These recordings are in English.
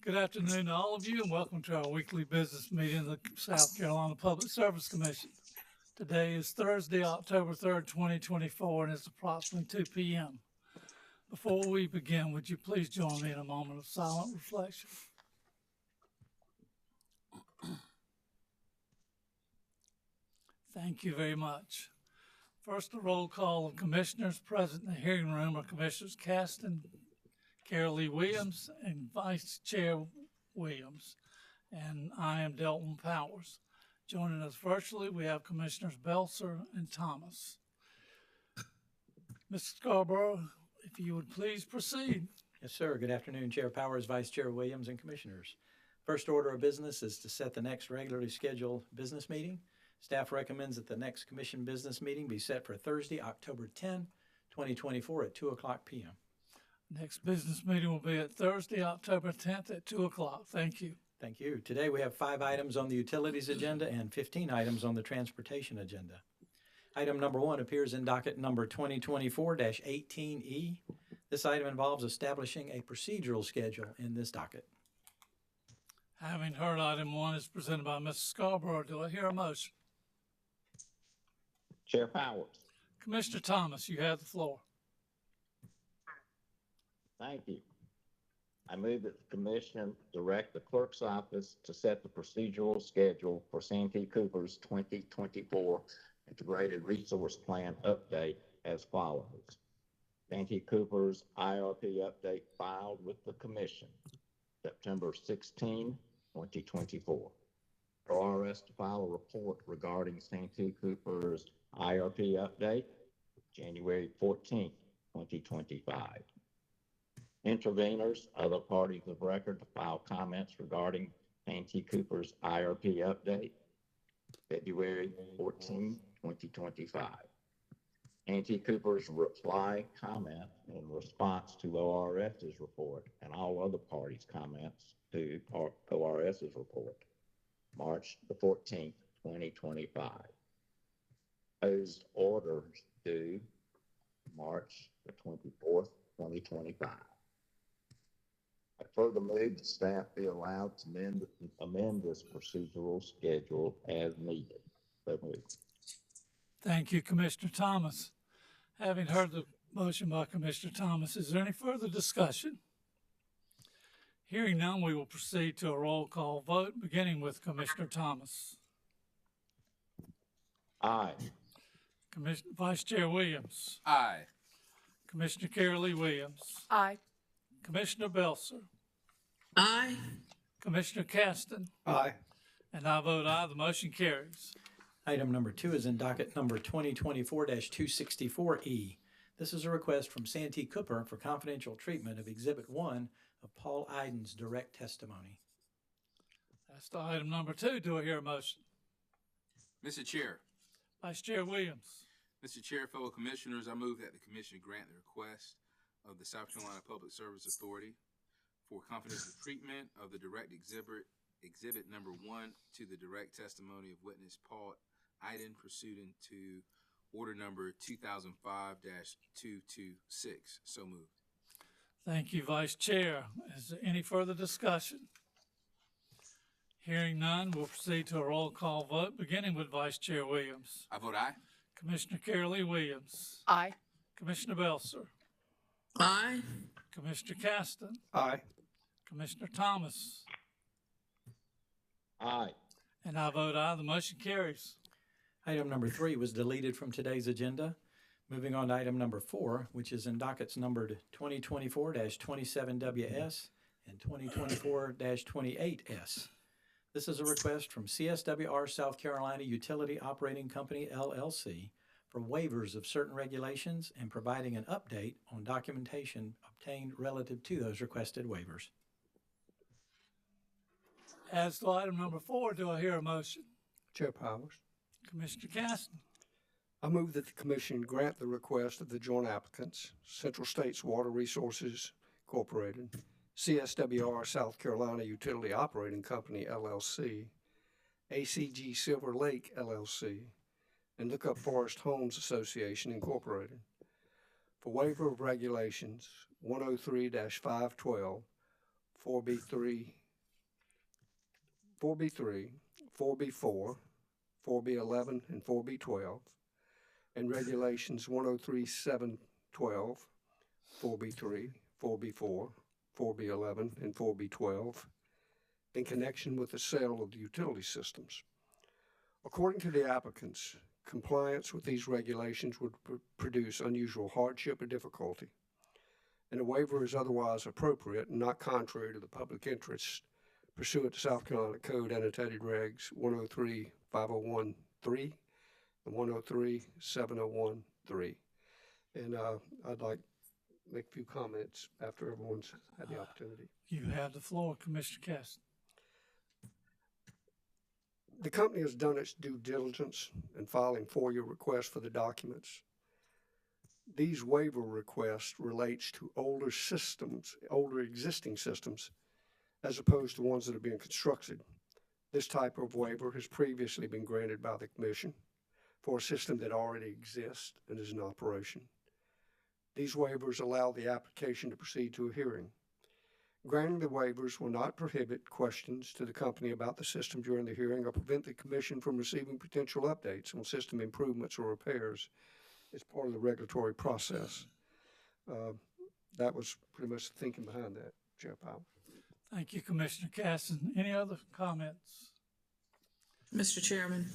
Good afternoon to all of you, and welcome to our weekly business meeting of the South Carolina Public Service Commission. Today is Thursday, October 3rd, 2024, and it's approximately 2 p.m. Before we begin, would you please join me in a moment of silent reflection? Thank you very much. First, a roll call of commissioners present in the hearing room are Commissioners Caston, Carol Lee Williams, and Vice Chair Williams, and I am Delton Powers. Joining us virtually, we have Commissioners Belser and Thomas. Mr. Scarborough, if you would please proceed. Yes, sir. Good afternoon, Chair Powers, Vice Chair Williams, and Commissioners. First order of business is to set the next regularly scheduled business meeting. Staff recommends that the next commission business meeting be set for Thursday, October 10, 2024 at 2 o'clock p.m. Next business meeting will be at Thursday, October 10th at 2 o'clock. Thank you. Thank you. Today we have 5 items on the utilities agenda and 15 items on the transportation agenda. Item number 1 appears in docket number 2024-18E. This item involves establishing a procedural schedule in this docket. Having heard item 1 is presented by Mr. Scarborough, do I hear a motion? Chair Powers. Commissioner Thomas, you have the floor. Thank you. I move that the commission direct the clerk's office to set the procedural schedule for Santee Cooper's 2024 Integrated Resource Plan update as follows. Santee Cooper's IRP update filed with the commission September 16, 2024. For ORS to file a report regarding Santee Cooper's IRP update January 14, 2025. Interveners, other parties of record to file comments regarding Santee Cooper's IRP update, February 14, 2025. Santee Cooper's reply comment in response to ORS's report and all other parties' comments to ORS's report, March the 14th, 2025. Proposed orders due March the 24th, 2025. I further move that staff be allowed to amend this procedural schedule as needed. So moved. Thank you, Commissioner Thomas. Having heard the motion by Commissioner Thomas, is there any further discussion? Hearing none, we will proceed to a roll call vote, beginning with Commissioner Thomas. Aye. Vice Chair Williams. Aye. Commissioner Carol Lee Williams. Aye. Commissioner Belser. Aye. Commissioner Caston. Aye. And I vote aye. The motion carries. Item number 2 is in docket number 2024-264E. This is a request from Santee Cooper for confidential treatment of Exhibit 1 of Paul Iden's direct testimony. That's the item number 2. Do I hear a motion? Mr. Chair. Vice Chair Williams. Mr. Chair, fellow commissioners, I move that the commission grant the request of the South Carolina Public Service Authority for confidential treatment of the direct exhibit number 1 to the direct testimony of witness Paul Iden pursuant to order number 2005-226. So moved. Thank you, Vice Chair. Is there any further discussion? Hearing none, we'll proceed to a roll call vote, beginning with Vice Chair Williams. I vote aye. Commissioner Carol Lee Williams. Aye. Commissioner Belser. Aye. Commissioner Caston. Aye. Commissioner Thomas. Aye. And I vote aye. The motion carries. Item number 3 was deleted from today's agenda. Moving on to item number 4, which is in dockets numbered 2024-27WS and 2024-28S. This is a request from CSWR South Carolina Utility Operating Company, LLC, for waivers of certain regulations and providing an update on documentation obtained relative to those requested waivers. As to item number 4, do I hear a motion? Chair Powers. Commissioner Caston. I move that the commission grant the request of the joint applicants, Central States Water Resources Incorporated, CSWR South Carolina Utility Operating Company, LLC, ACG Silver Lake, LLC, and Lookup Forest Homes Association, Incorporated, for waiver of regulations 103-512 4B3, 4B3, 4B4, 4B11, and 4B12, and Regulations 103.712, 4B3, 4B4, 4B11, and 4B12, in connection with the sale of the utility systems. According to the applicants, compliance with these regulations would produce unusual hardship or difficulty, and a waiver is otherwise appropriate and not contrary to the public interest pursuant to South Carolina Code Annotated Regs 103.501.3 and 103.701.3. And I'd like to make a few comments after everyone's had the opportunity. You have the floor, Commissioner Caston. The company has done its due diligence in filing FOIA requests for the documents. These waiver requests relates to older systems, older existing systems, as opposed to ones that are being constructed. This type of waiver has previously been granted by the Commission for a system that already exists and is in operation. These waivers allow the application to proceed to a hearing. Granting the waivers will not prohibit questions to the company about the system during the hearing or prevent the Commission from receiving potential updates on system improvements or repairs as part of the regulatory process. That was pretty much the thinking behind that, Chair Powell. Thank you, Commissioner Caston. Any other comments? Mr. Chairman,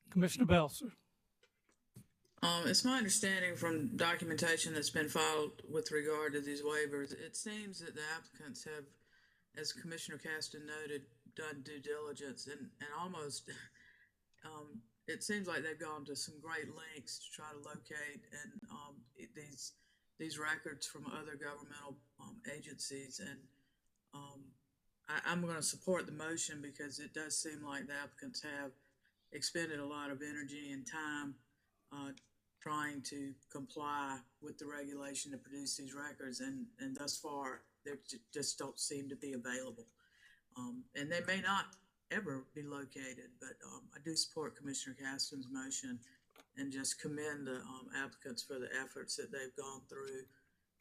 Commissioner Belser. it's my understanding from documentation that's been filed with regard to these waivers, it seems that the applicants have, as Commissioner Caston noted, done due diligence and almost, it seems like they've gone to some great lengths to try to locate and these records from other governmental agencies. And I'm going to support the motion because it does seem like the applicants have expended a lot of energy and time trying to comply with the regulation to produce these records, and thus far they just don't seem to be available. And they may not ever be located, but I do support Commissioner Caston's motion and just commend the applicants for the efforts that they've gone through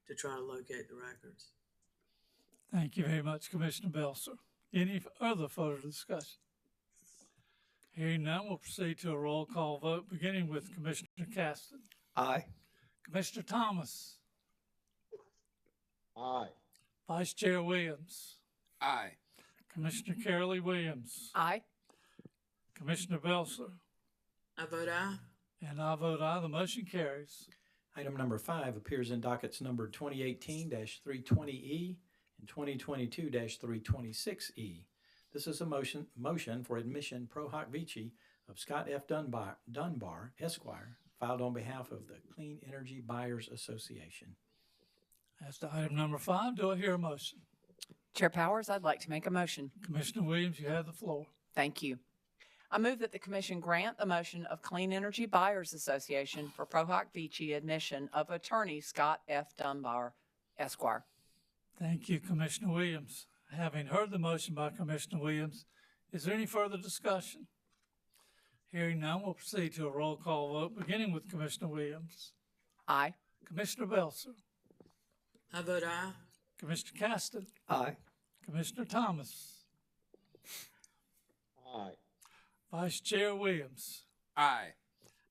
to try to locate the records. Thank you very much, Commissioner Belser. Any other further discussion? Hearing none, we'll proceed to a roll call vote, beginning with Commissioner Caston. Aye. Commissioner Thomas. Aye. Vice Chair Williams. Aye. Commissioner Carolee Williams. Aye. Commissioner Belser. I vote aye. And I vote aye. The motion carries. Item number 5 appears in dockets number 2018-320E and 2022-326E. This is a motion for admission pro hoc vici of Scott F. Dunbar, Esquire, filed on behalf of the Clean Energy Buyers Association. As to item number 5, do I hear a motion? Chair Powers, I'd like to make a motion. Commissioner Williams, you have the floor. Thank you. I move that the Commission grant the motion of Clean Energy Buyers Association for pro hoc vici admission of attorney Scott F. Dunbar, Esquire. Thank you, Commissioner Williams. Having heard the motion by Commissioner Williams, is there any further discussion? Hearing none, we'll proceed to a roll call vote, beginning with Commissioner Williams. Aye. Commissioner Belser. I vote aye. Commissioner Caston. Aye. Commissioner Thomas. Aye. Vice Chair Williams. Aye.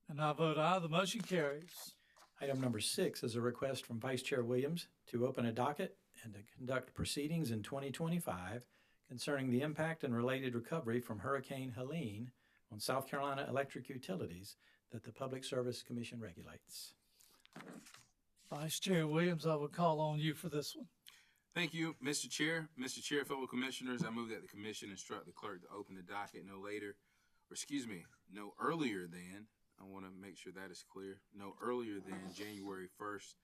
And I vote aye. The motion carries. Item number 6 is a request from Vice Chair Williams to open a docket and to conduct proceedings in 2025 concerning the impact and related recovery from Hurricane Helene on South Carolina electric utilities that the Public Service Commission regulates. Vice Chair Williams, I will call on you for this one. Thank you, Mr. Chair. Mr. Chair, fellow commissioners, I move that the commission instruct the clerk to open the docket no earlier than, I want to make sure that is clear, no earlier than January 1st,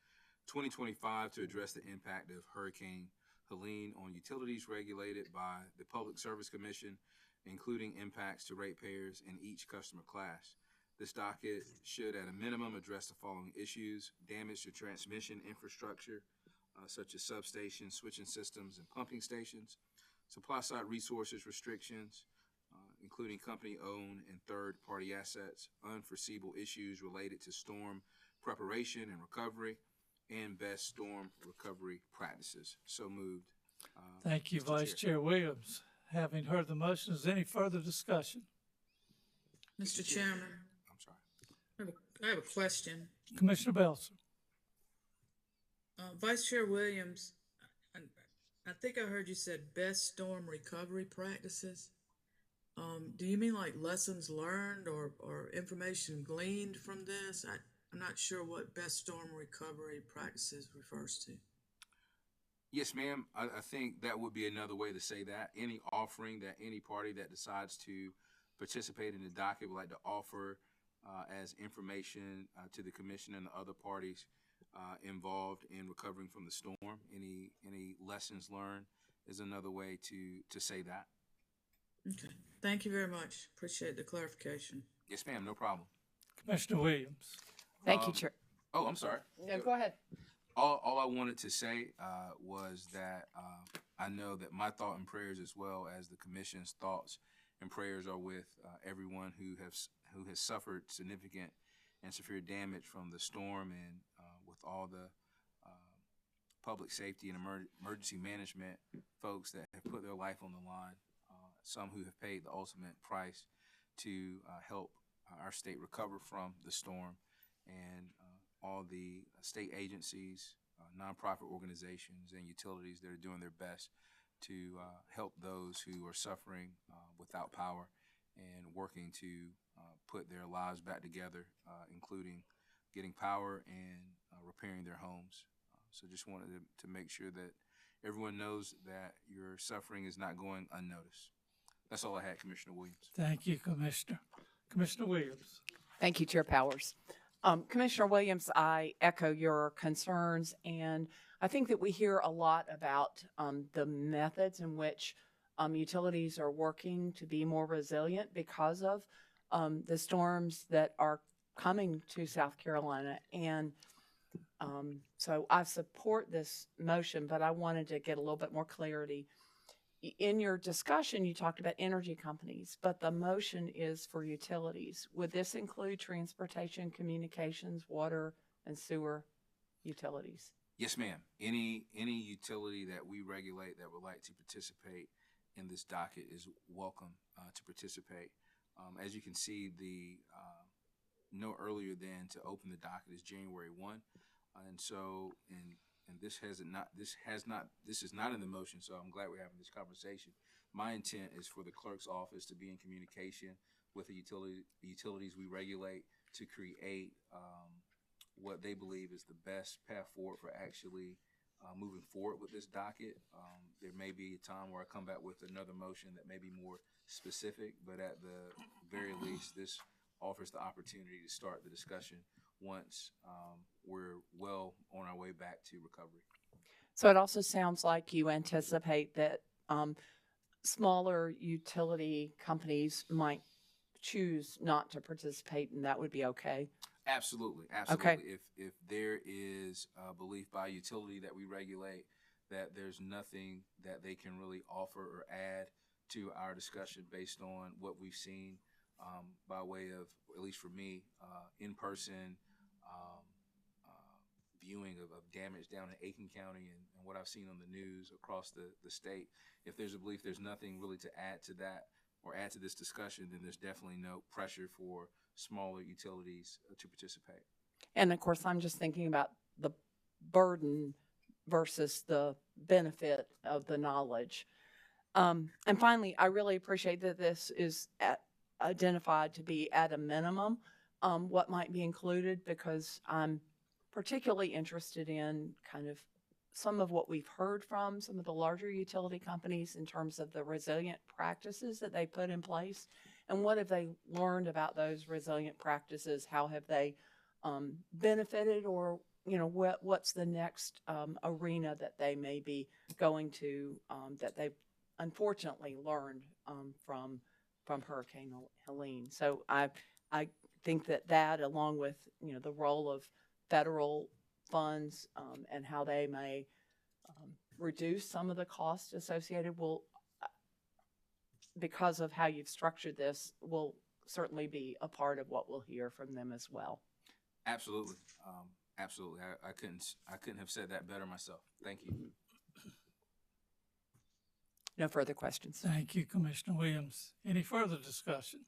2025 to address the impact of Hurricane Helene on utilities regulated by the Public Service Commission, including impacts to ratepayers in each customer class. This docket should at a minimum address the following issues: damage to transmission infrastructure, such as substations, switching systems, and pumping stations; supply side resources restrictions, including company-owned and third-party assets; unforeseeable issues related to storm preparation and recovery; and best storm recovery practices. So moved. Thank you, Mr. Vice Chair. Chair Williams. Having heard the motion, is there any further discussion? Mr. Chairman, I'm sorry. I have a question. Commissioner Belcher. Vice Chair Williams, I, I think I heard you said best storm recovery practices. Do you mean like lessons learned or information gleaned from this? I'm not sure what best storm recovery practices refers to. Yes, ma'am. I think that would be another way to say that. Any offering that any party that decides to participate in the docket would like to offer as information to the commission and the other parties involved in recovering from the storm. Any lessons learned is another way to say that. Okay. Thank you very much. Appreciate the clarification. Yes, ma'am. No problem. Commissioner Williams. Thank you, Chair. Oh, I'm sorry. No, go ahead. All I wanted to say was that I know that my thought and prayers, as well as the commission's thoughts and prayers, are with everyone who has suffered significant and severe damage from the storm, and with all the public safety and emergency management folks that have put their life on the line. Some who have paid the ultimate price to help our state recover from the storm, and all the state agencies, nonprofit organizations, and utilities that are doing their best to help those who are suffering without power and working to put their lives back together, including getting power and repairing their homes. So just wanted to make sure that everyone knows that your suffering is not going unnoticed. That's all I had, Commissioner Williams. Thank you, Commissioner. Commissioner Williams. Thank you, Chair Powers. Commissioner Williams, I echo your concerns, and I think that we hear a lot about the methods in which utilities are working to be more resilient because of the storms that are coming to South Carolina. And so I support this motion, but I wanted to get a little bit more clarity. In your discussion, you talked about energy companies, but the motion is for utilities. Would this include transportation, communications, water, and sewer utilities? Yes, ma'am. Any utility that we regulate that would like to participate in this docket is welcome to participate. As you can see, the no earlier than to open the docket is January 1, and so this is not in the motion, so I'm glad we're having this conversation. My intent is for the clerk's office to be in communication with the utilities we regulate to create what they believe is the best path forward for actually moving forward with this docket. There may be a time where I come back with another motion that may be more specific, but at the very least, this offers the opportunity to start the discussion once we're well on our way back to recovery. So it also sounds like you anticipate that smaller utility companies might choose not to participate, and that would be okay? Absolutely, absolutely. Okay. If there is a belief by utility that we regulate that there's nothing that they can really offer or add to our discussion based on what we've seen by way of, at least for me, in-person viewing of damage down in Aiken County and what I've seen on the news across the state, if there's a belief there's nothing really to add to that or add to this discussion, then there's definitely no pressure for smaller utilities to participate. And of course, I'm just thinking about the burden versus the benefit of the knowledge. And finally, I really appreciate that this is identified to be at a minimum what might be included, because I'm particularly interested in kind of some of what we've heard from some of the larger utility companies in terms of the resilient practices that they put in place. And what have they learned about those resilient practices? How have they benefited, or, you know, what's the next arena that they may be going to that they've unfortunately learned from Hurricane Helene? So I think that along with, you know, the role of federal funds and how they may reduce some of the costs associated will, because of how you've structured this, will certainly be a part of what we'll hear from them as well. Absolutely, absolutely. I couldn't have said that better myself. Thank you. No further questions. Thank you, Commissioner Williams. Any further discussion?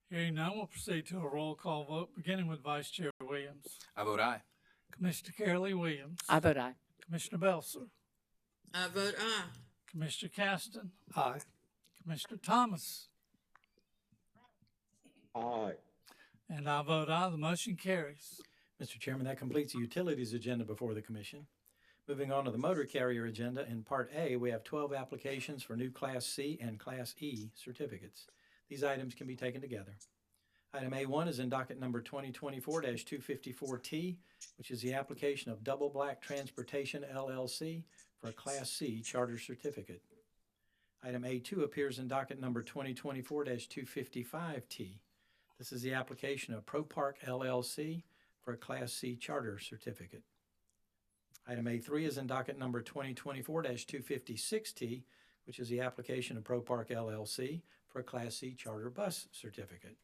Hearing none, we'll proceed to a roll call vote, beginning with Vice Chair Williams. I vote aye. Commissioner Carolee Williams. I vote aye. Commissioner Belser. I vote aye. Commissioner Caston. Aye. Commissioner Thomas. Aye. And I vote aye. The motion carries. Mr. Chairman, that completes the utilities agenda before the commission. Moving on to the motor carrier agenda, in Part A, we have 12 applications for new Class C and Class E certificates. These items can be taken together. Item A1 is in docket number 2024-254T, which is the application of Double Black Transportation LLC for a Class C charter certificate. Item A2 appears in docket number 2024-255T. This is the application of ProPark LLC for a Class C charter certificate. Item A3 is in docket number 2024-256T, which is the application of ProPark LLC for a Class C charter bus certificate.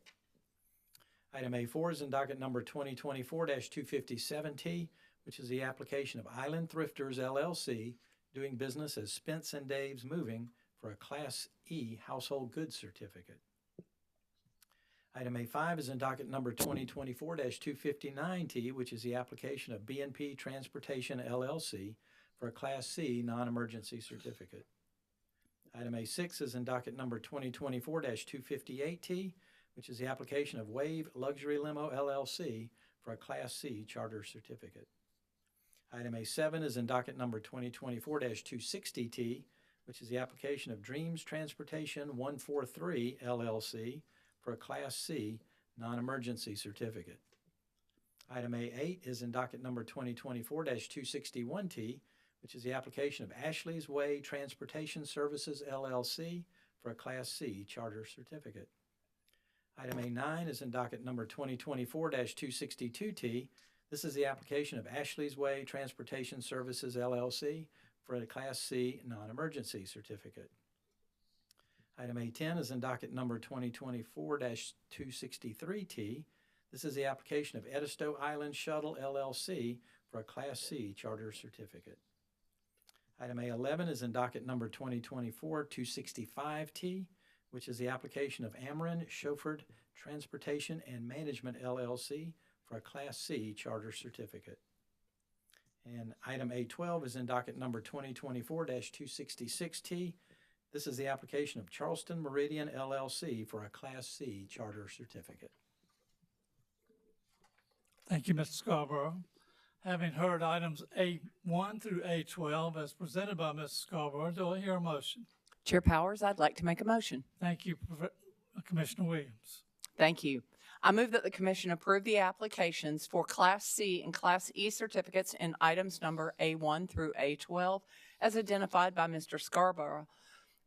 Item A4 is in docket number 2024-257T, which is the application of Island Thrifters LLC, doing business as Spence and Dave's Moving for a Class E household goods certificate. Item A5 is in docket number 2024-259T, which is the application of B&P Transportation LLC for a Class C non-emergency certificate. Item A6 is in docket number 2024-258T, which is the application of Wave Luxury Limo LLC for a Class C charter certificate. Item A7 is in docket number 2024-260T, which is the application of Dreams Transportation 143 LLC for a Class C non-emergency certificate. Item A8 is in docket number 2024-261T, which is the application of Ashley's Way Transportation Services LLC for a Class C charter certificate. Item A9 is in docket number 2024-262T. This is the application of Ashley's Way Transportation Services LLC for a Class C non-emergency certificate. Item A10 is in docket number 2024-263T. This is the application of Edisto Island Shuttle LLC for a Class C charter certificate. Item A11 is in docket number 2024-265T, which is the application of Ameren Chauffeured Transportation and Management LLC for a Class C charter certificate. And item A12 is in docket number 2024-266T. This is the application of Charleston Meridian LLC for a Class C charter certificate. Thank you, Mr. Scarborough. Having heard items A1 through A12 as presented by Mrs. Scarborough, do I hear a motion? Chair Powers, I'd like to make a motion. Thank you, Commissioner Williams. Thank you. I move that the commission approve the applications for Class C and Class E certificates in items number A1 through A12 as identified by Mr. Scarborough.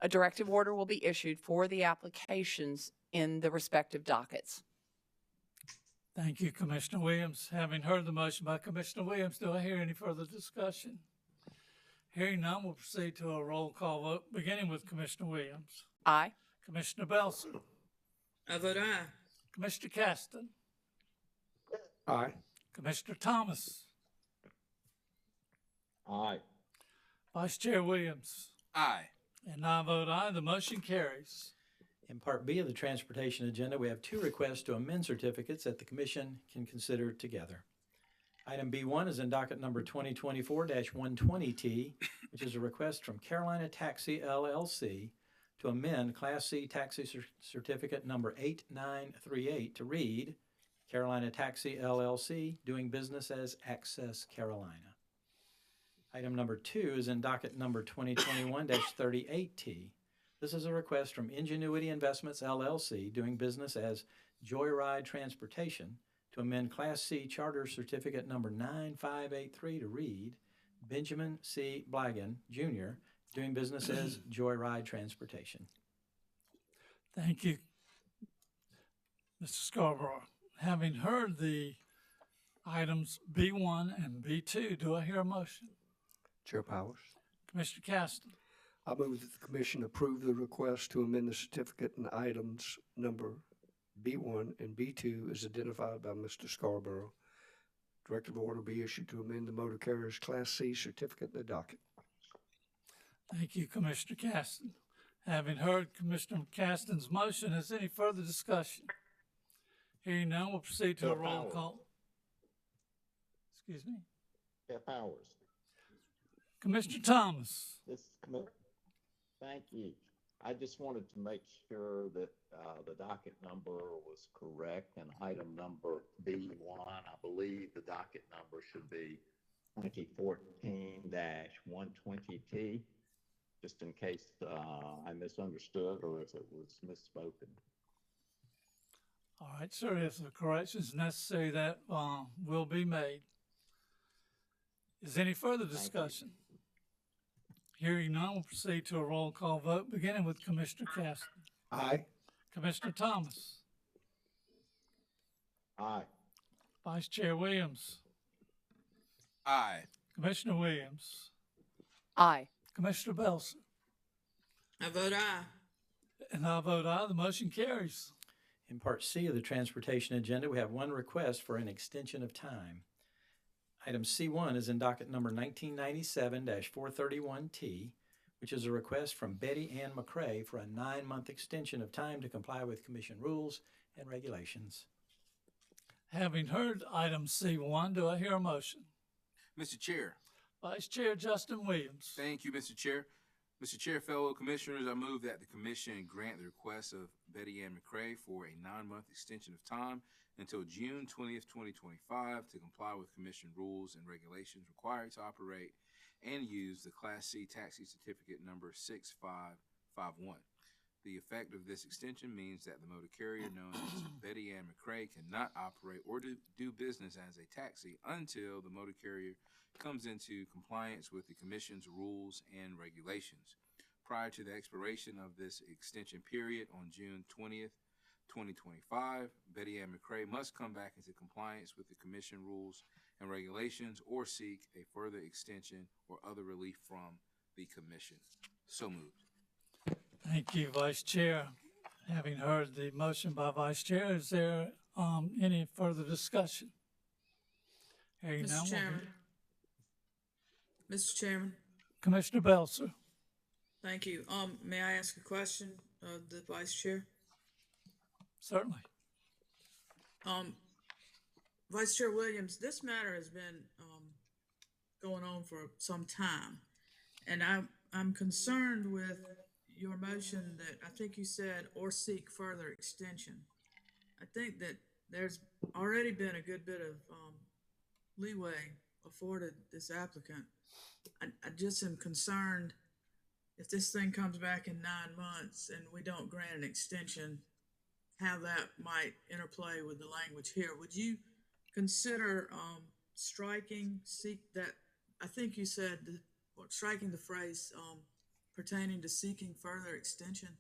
A directive order will be issued for the applications in the respective dockets. Thank you, Commissioner Williams. Having heard the motion by Commissioner Williams, do I hear any further discussion? Hearing none, we'll proceed to a roll call vote, beginning with Commissioner Williams. Aye. Commissioner Belser. I vote aye. Commissioner Caston. Aye. Commissioner Thomas. Aye. Vice Chair Williams. Aye. And I vote aye. The motion carries. In Part B of the transportation agenda, we have two requests to amend certificates that the commission can consider together. Item B1 is in docket number 2024-120T, which is a request from Carolina Taxi LLC to amend Class C taxi certificate number 8938 to read Carolina Taxi LLC, doing business as Access Carolina. Item number 2 is in docket number 2021-38T. This is a request from Ingenuity Investments LLC, doing business as Joyride Transportation, to amend Class C Charter Certificate number 9583 to read Benjamin C. Blagan, Jr., doing business as Joyride Transportation. Thank you, Mr. Scarborough. Having heard the items B1 and B2, do I hear a motion? Chair Powers, Commissioner Caston. I move that the commission approve the request to amend the certificate in items number B1 and B2 as identified by Mr. Scarborough. Directive order be issued to amend the motor carrier's Class C certificate in the docket. Thank you, Commissioner Caston. Having heard Commissioner Caston's motion, is any further discussion? Hearing none, we'll proceed to a Chair roll Powers. call. Excuse me. Chair Powers, Commissioner Thomas. thank you. I just wanted to make sure that the docket number was correct, and item number B1, I believe the docket number should be 2014-120T, just in case I misunderstood or if it was misspoken. All right, sir, if the corrections necessary, that will be made. Is any further discussion? Hearing none, we'll proceed to a roll call vote, beginning with Commissioner Caston. Aye. Commissioner Thomas. Aye. Vice Chair Williams. Aye. Commissioner Williams. Aye. Commissioner Belson. I vote aye. And I vote aye. The motion carries. In Part C of the Transportation Agenda, we have one request for an extension of time. Item C1 is in docket number 1997-431T, which is a request from Betty Ann McCrae for a 9-month extension of time to comply with Commission rules and regulations. Having heard item C1, do I hear a motion? Mr. Chair. Vice Chair Justin Williams. Thank you, Mr. Chair. Mr. Chair, fellow commissioners, I move that the commission grant the request of Betty Ann McCrae for a 9-month extension of time until June 20th, 2025 to comply with commission rules and regulations required to operate and use the Class C taxi certificate number 6551. The effect of this extension means that the motor carrier known as Betty Ann McCrae cannot operate or do business as a taxi until the motor carrier comes into compliance with the Commission's rules and regulations. Prior to the expiration of this extension period on June 20th, 2025, Betty Ann McCrae must come back into compliance with the Commission rules and regulations or seek a further extension or other relief from the Commission. So moved. Thank you, Vice Chair. Having heard the motion by Vice Chair, is there any further discussion? Hearing none, Mr. Chairman. Mr. Chairman, Commissioner Belser. thank you. May I ask a question of the Vice Chair? Certainly. Vice Chair Williams, this matter has been going on for some time, and I'm concerned with your motion that I think you said or seek further extension. I think that there's already been a good bit of leeway afforded this applicant. I just am concerned if this thing comes back in 9 months and we don't grant an extension, how that might interplay with the language here. Would you consider striking, I think you said, striking the phrase pertaining to seeking further extension?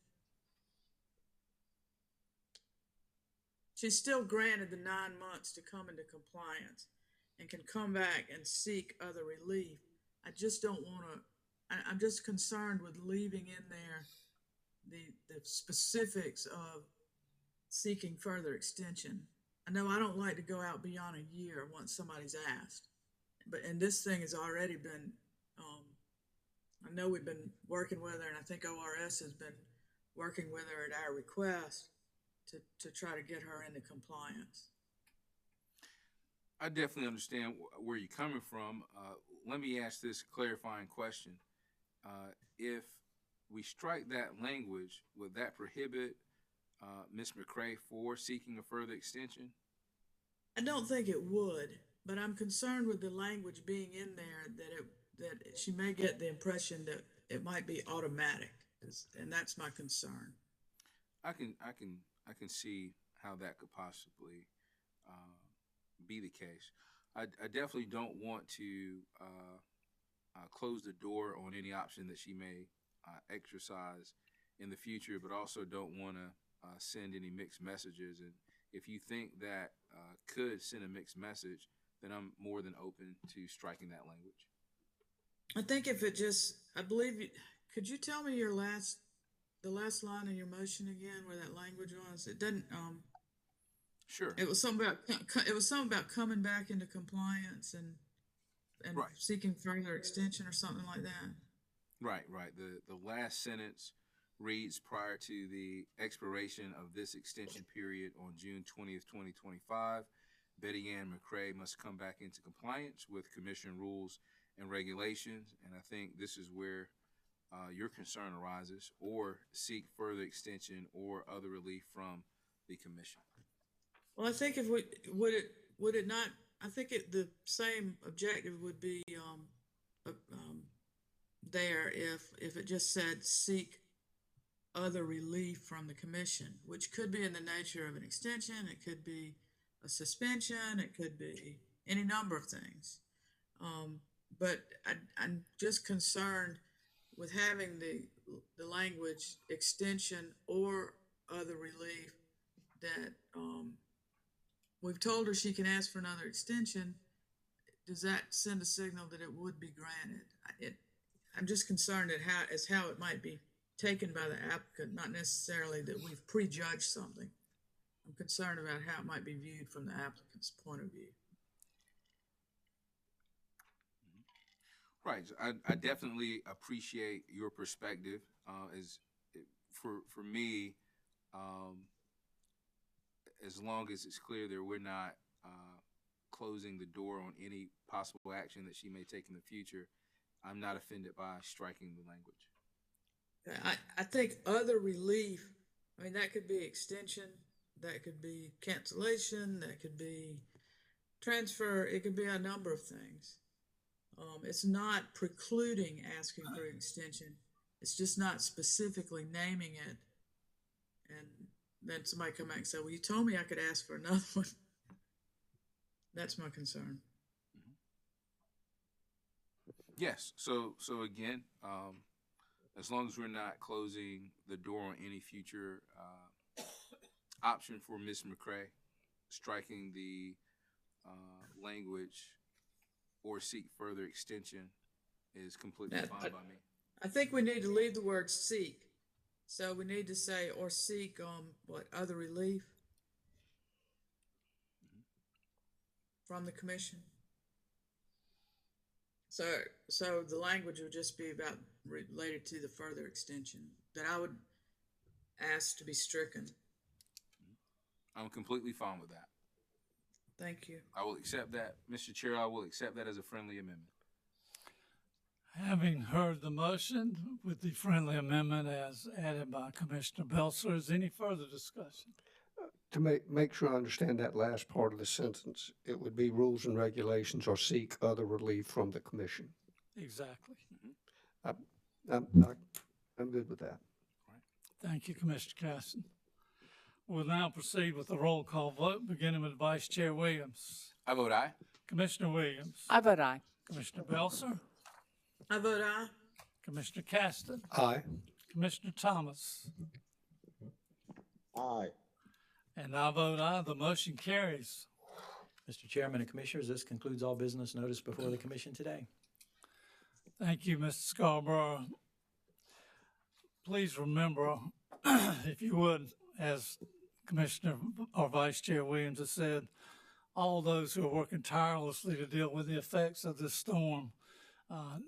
She's still granted the 9 months to come into compliance and can come back and seek other relief. I just don't want to, I'm just concerned with leaving in there the specifics of seeking further extension. I know I don't like to go out beyond a year once somebody's asked, and this thing has already been, I know we've been working with her, and I think ORS has been working with her at our request to try to get her into compliance. I definitely understand where you're coming from. Let me ask this clarifying question. If we strike that language, would that prohibit Ms. McCrae for seeking a further extension? I don't think it would, but I'm concerned with the language being in there that she may get the impression that it might be automatic, and that's my concern. I can see how that could possibly be the case. I definitely don't want to close the door on any option that she may exercise in the future, but also don't want to send any mixed messages. And if you think that could send a mixed message, then I'm more than open to striking that language. I think if it just, I believe, could you tell me the last line of your motion again, where that language was? It doesn't. Sure. It was something about coming back into compliance and right. Seeking further extension or something like that. Right. The last sentence reads, prior to the expiration of this extension period on June 20th, 2025, Betty Ann McCrae must come back into compliance with commission rules and regulations. And I think this is where your concern arises, or seek further extension or other relief from the commission. Well, I think if would it not? I think the same objective would be there if it just said seek other relief from the commission, which could be in the nature of an extension, it could be a suspension, it could be any number of things. But I'm just concerned with having the language extension or other relief that we've told her she can ask for another extension. Does that send a signal that it would be granted? I'm just concerned at how it might be taken by the applicant, not necessarily that we've prejudged something. I'm concerned about how it might be viewed from the applicant's point of view. Right. I definitely appreciate your perspective. For me, as long as it's clear that we're not closing the door on any possible action that she may take in the future, I'm not offended by striking the language. I think other relief, I mean, that could be extension, that could be cancellation, that could be transfer, it could be a number of things. It's not precluding asking for an extension. It's just not specifically naming it. And then somebody come back and say, well, you told me I could ask for another one. That's my concern. Yes. So again, as long as we're not closing the door on any future option for Ms. McCrae, striking the language or seek further extension is completely fine by me. I think we need to leave the word seek. So we need to say, or seek other relief from the commission. So the language would just be about related to the further extension that I would ask to be stricken. I'm completely fine with that. Thank you. I will accept that. Mr. Chair, I will accept that as a friendly amendment. Having heard the motion with the friendly amendment as added by Commissioner Belser, is any further discussion? To make sure I understand that last part of the sentence, it would be rules and regulations or seek other relief from the commission. Exactly. I'm good with that. Thank you, Commissioner Caston. We'll now proceed with the roll call vote, beginning with Vice Chair Williams. I vote aye. Commissioner Williams. I vote aye. Commissioner Belser. I vote aye. Commissioner Caston. Aye. Commissioner Thomas. Aye. And I vote aye. The motion carries. Mr. Chairman and Commissioners, this concludes all business noticed before the Commission today. Thank you, Mr. Scarborough. Please remember, if you would, as Commissioner or Vice Chair Williams has said, all those who are working tirelessly to deal with the effects of this storm,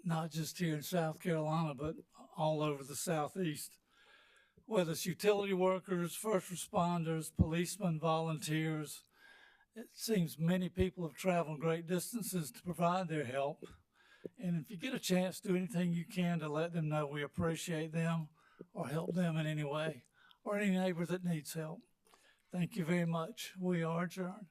not just here in South Carolina, but all over the Southeast. Whether it's utility workers, first responders, policemen, volunteers, it seems many people have traveled great distances to provide their help. And if you get a chance, do anything you can to let them know we appreciate them or help them in any way, or any neighbor that needs help. Thank you very much. We are adjourned.